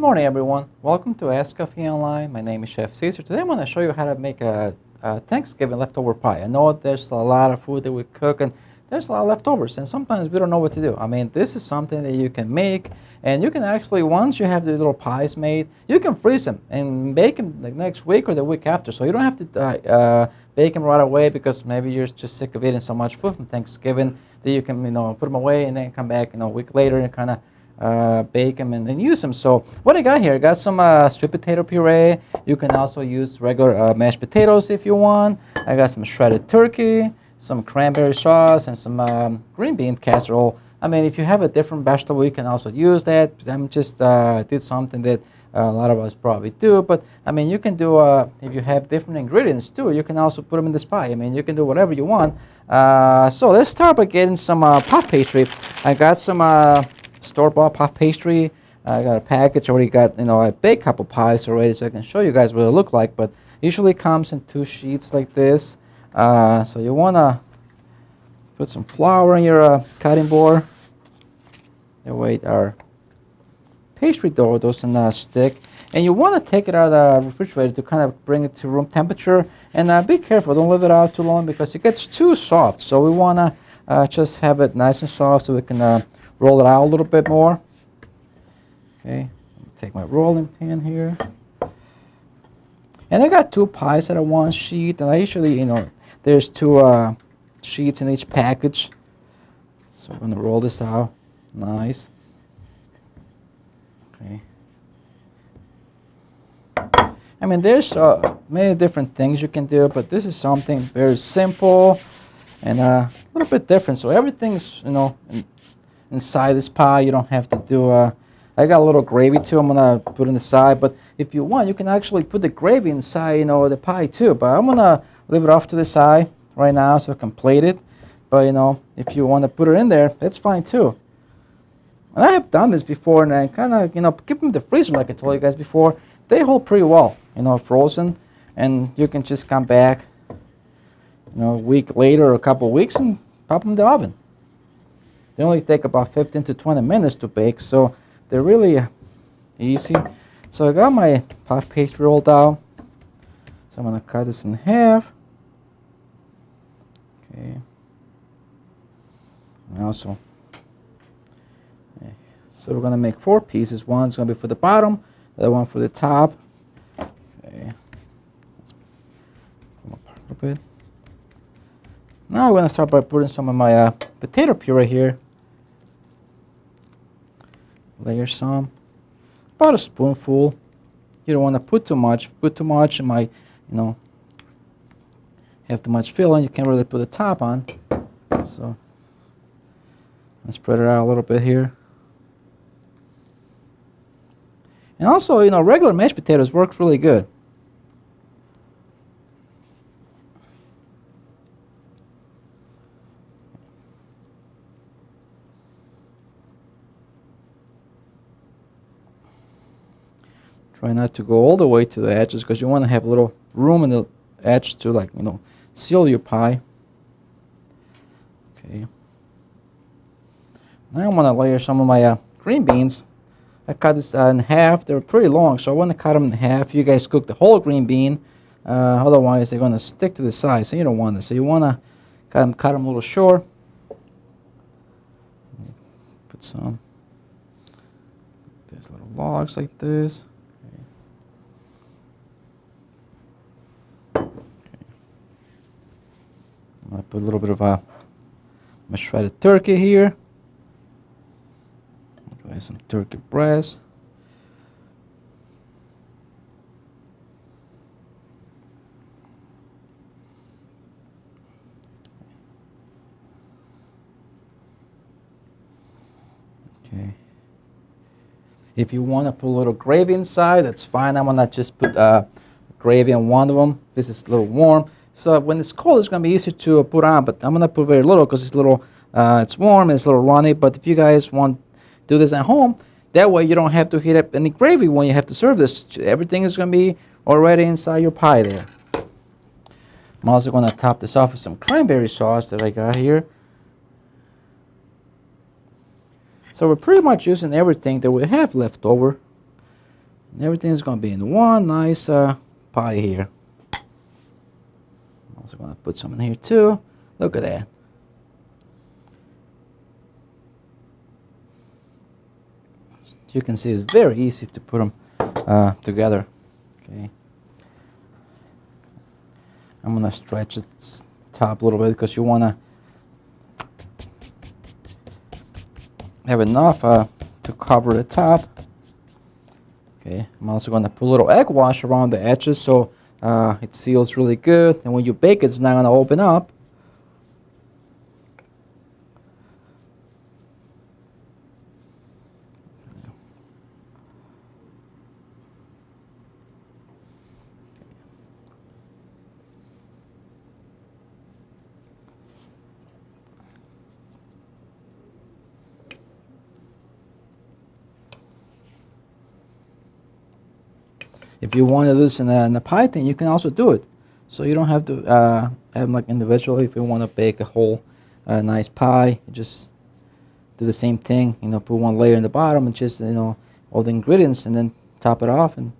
morning, everyone. Welcome to Escoffier Online. My name is Chef Caesar. Today I'm going to show you how to make a Thanksgiving leftover pie. I know there's a lot of food that we cook and there's a lot of leftovers, and sometimes we don't know what to do. I mean, this is something that you can make, and you can actually, once you have the little pies made, you can freeze them and bake them like next week or the week after. So you don't have to bake them right away because maybe you're just sick of eating so much food from Thanksgiving that you can, put them away and then come back, a week later and kind of bake them and use them. So what I got here, I got some sweet potato puree. You can also use regular mashed potatoes if you want. I got some shredded turkey, some cranberry sauce, and some green bean casserole. I mean, if you have a different vegetable, you can also use that. I'm just did something that a lot of us probably do, but I mean, you can do, if you have different ingredients too, you can also put them in this pie. I mean, you can do whatever you want. So let's start by getting some puff pastry. I got some store-bought puff pastry. I got a package, already got, I baked a couple pies already, so I can show you guys what it look like, but usually comes in 2 sheets like this. So you want to put some flour in your cutting board. That way our pastry dough doesn't stick. And you want to take it out of the refrigerator to kind of bring it to room temperature. And be careful, don't leave it out too long because it gets too soft. So we want to just have it nice and soft so we can roll it out a little bit more. Okay, take my rolling pin here. And I got 2 pies at a 1 sheet, and I usually, there's 2 sheets in each package. So I'm gonna roll this out, nice. Okay. I mean, there's many different things you can do, but this is something very simple and a little bit different. So everything's, inside this pie. You don't have to do I got a little gravy too I'm gonna put on the side, but if you want you can actually put the gravy inside the pie too, but I'm gonna leave it off to the side right now so I can plate it. But if you want to put it in there, that's fine too. And I have done this before, and I kind of keep them in the freezer like I told you guys before. They hold pretty well, frozen, and you can just come back a week later or a couple of weeks and pop them in the oven. They only take about 15 to 20 minutes to bake, so they're really easy. So I got my puff pastry rolled out. So I'm going to cut this in half. Okay. And also, so we're going to make 4 pieces. One's going to be for the bottom, the other one for the top. Okay. Let's come apart a little bit. Now I'm going to start by putting some of my potato puree here. Layer some, about a spoonful. You don't want to put too much. Put too much, it might, have too much filling. You can't really put the top on. So let's spread it out a little bit here. And also, regular mashed potatoes works really good. Try not to go all the way to the edges because you want to have a little room in the edge to seal your pie. Okay. Now I'm going to layer some of my green beans. I cut this in half. They're pretty long, so I want to cut them in half. You guys cook the whole green bean. Otherwise, they're going to stick to the side, so you don't want this. So you want to cut them a little short. Put some. There's little logs like this. I put a little bit of my shredded turkey here. Okay, some turkey breast. Okay. If you want to put a little gravy inside, that's fine. I'm gonna just put gravy on one of them. This is a little warm. So when it's cold, it's going to be easier to put on, but I'm going to put very little because it's warm and it's a little runny. But if you guys want to do this at home, that way you don't have to heat up any gravy when you have to serve this. Everything is going to be already inside your pie there. I'm also going to top this off with some cranberry sauce that I got here. So we're pretty much using everything that we have left over. And everything is going to be in one nice pie here. I'm also going to put some in here too. Look at that. You can see it's very easy to put them together. Okay. I'm gonna stretch its top a little bit because you wanna have enough to cover the top. Okay. I'm also gonna put a little egg wash around the edges so it seals really good. And when you bake it, it's not gonna open up. If you want to do this in a pie tin, you can also do it. So you don't have to have them like individually. If you want to bake a whole nice pie, you just do the same thing. You know, put one layer in the bottom and just, you know, all the ingredients, and then top it off, and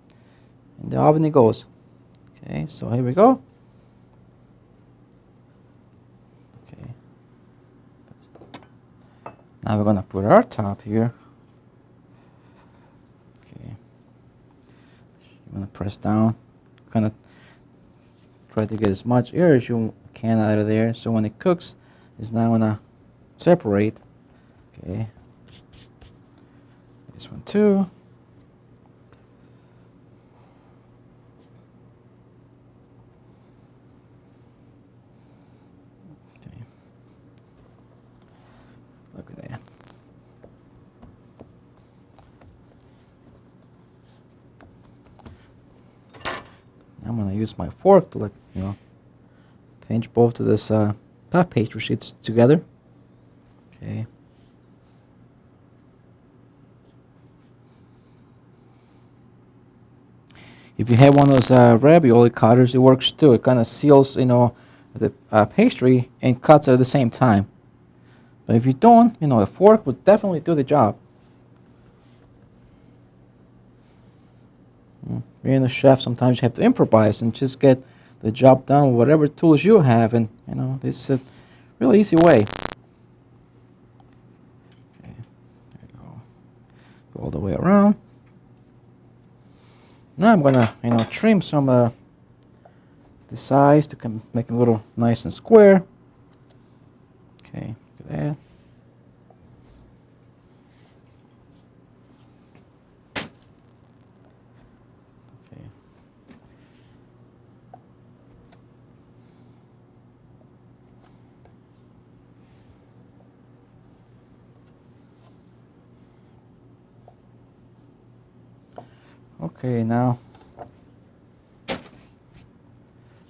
in the oven it goes. Okay, so here we go. Okay. Now we're gonna put our top here. I'm going to press down, kind of try to get as much air as you can out of there, so when it cooks, it's not going to separate. Okay, this one too. Okay. Look at that. I'm gonna use my fork to, like, you know, pinch both of this puff pastry sheets together. Okay. If you have one of those ravioli cutters, it works too. It kind of seals, you know, the pastry and cuts at the same time. But if you don't, you know, a fork would definitely do the job. Being a chef, sometimes you have to improvise and just get the job done with whatever tools you have, and you know, this is a really easy way. Okay, there you go. Go all the way around. Now I'm gonna, you know, trim some the sides to make them a little nice and square. Okay, look at that. Okay, now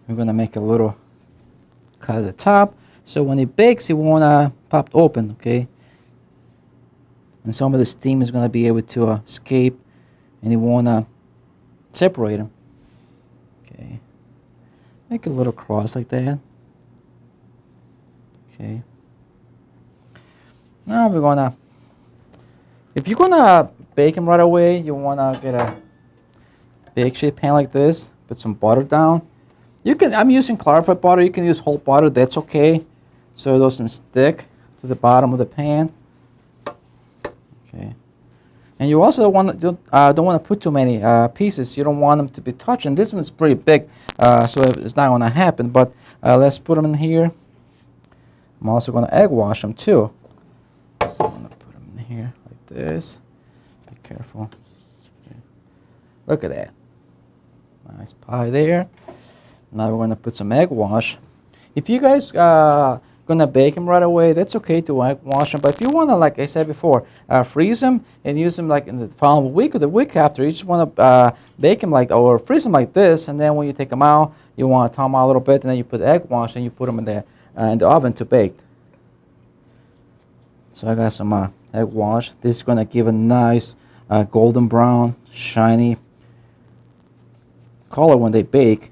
we're gonna make a little cut at the top, so when it bakes, it won't pop open. Okay, and some of the steam is gonna be able to escape, and it won't separate them. Okay, make a little cross like that. Okay. Now we're gonna, if you're gonna bake them right away, you wanna get a bake sheet pan like this, put some butter down. You can, I'm using clarified butter, you can use whole butter, that's okay, so it doesn't stick to the bottom of the pan. Okay. And you also don't want to put too many pieces. You don't want them to be touching. This one's pretty big, so it's not going to happen, but let's put them in here. I'm also going to egg wash them too. So I'm going to put them in here like this. Be careful. Okay. Look at that. Nice pie there. Now we're going to put some egg wash. If you guys going to bake them right away, that's okay to egg wash them. But if you want to, like I said before, freeze them and use them like in the following week or the week after, you just want to bake them like, or freeze them like this, and then when you take them out, you want to thaw them out a little bit, and then you put egg wash and you put them in the oven to bake. So I got some egg wash. This is going to give a nice golden brown, shiny color when they bake.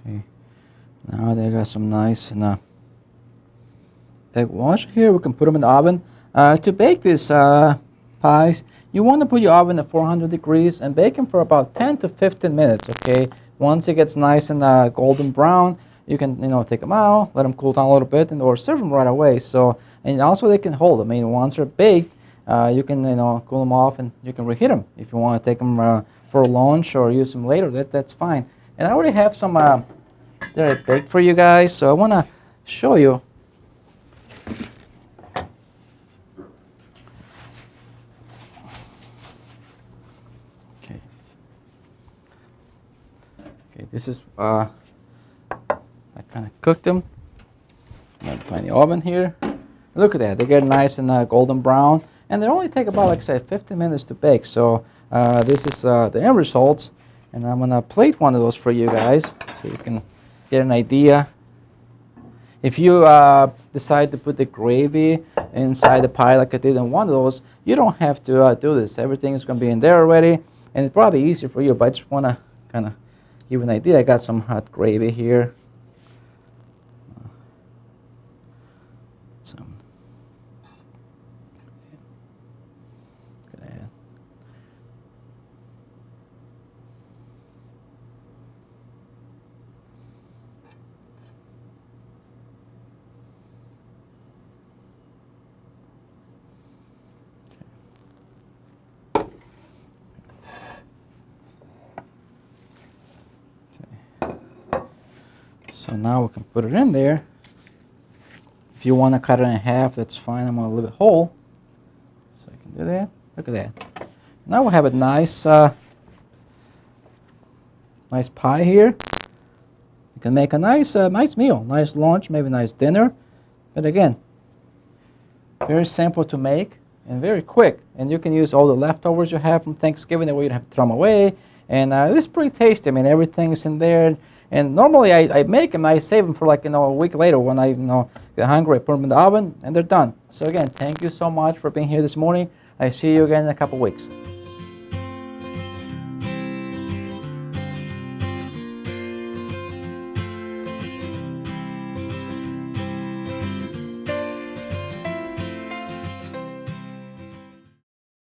Okay. Now they got some nice egg wash here. We can put them in the oven. To bake these pies, you want to put your oven at 400 degrees and bake them for about 10 to 15 minutes, okay? Once it gets nice and golden brown, you can, take them out, let them cool down a little bit, or serve them right away. So, and also they can hold. I mean, once they're baked, you can, cool them off and you can reheat them. If you want to take them for lunch or use them later, that's fine. And I already have some that I baked for you guys, so I want to show you. Okay, this is, I kind of cooked them. I'm going to put in the oven here. Look at that, they get nice and golden brown. And they only take about, like I said, 15 minutes to bake. So this is the end results. And I'm going to plate one of those for you guys so you can get an idea. If you decide to put the gravy inside the pie like I did in one of those, you don't have to do this. Everything is going to be in there already. And it's probably easier for you, but I just want to kind of give you an idea. I got some hot gravy here. Some. Look at that. So now we can put it in there. If you want to cut it in half, that's fine. I'm going to leave it whole. So I can do that. Look at that. Now we have a nice, nice pie here. You can make a nice, nice meal, nice lunch, maybe a nice dinner. But again, very simple to make and very quick. And you can use all the leftovers you have from Thanksgiving. That way you don't have to throw them away. And it's pretty tasty. I mean, everything is in there. And normally I make them, I save them for like, a week later when I, get hungry, I put them in the oven and they're done. So again, thank you so much for being here this morning. I see you again in a couple weeks.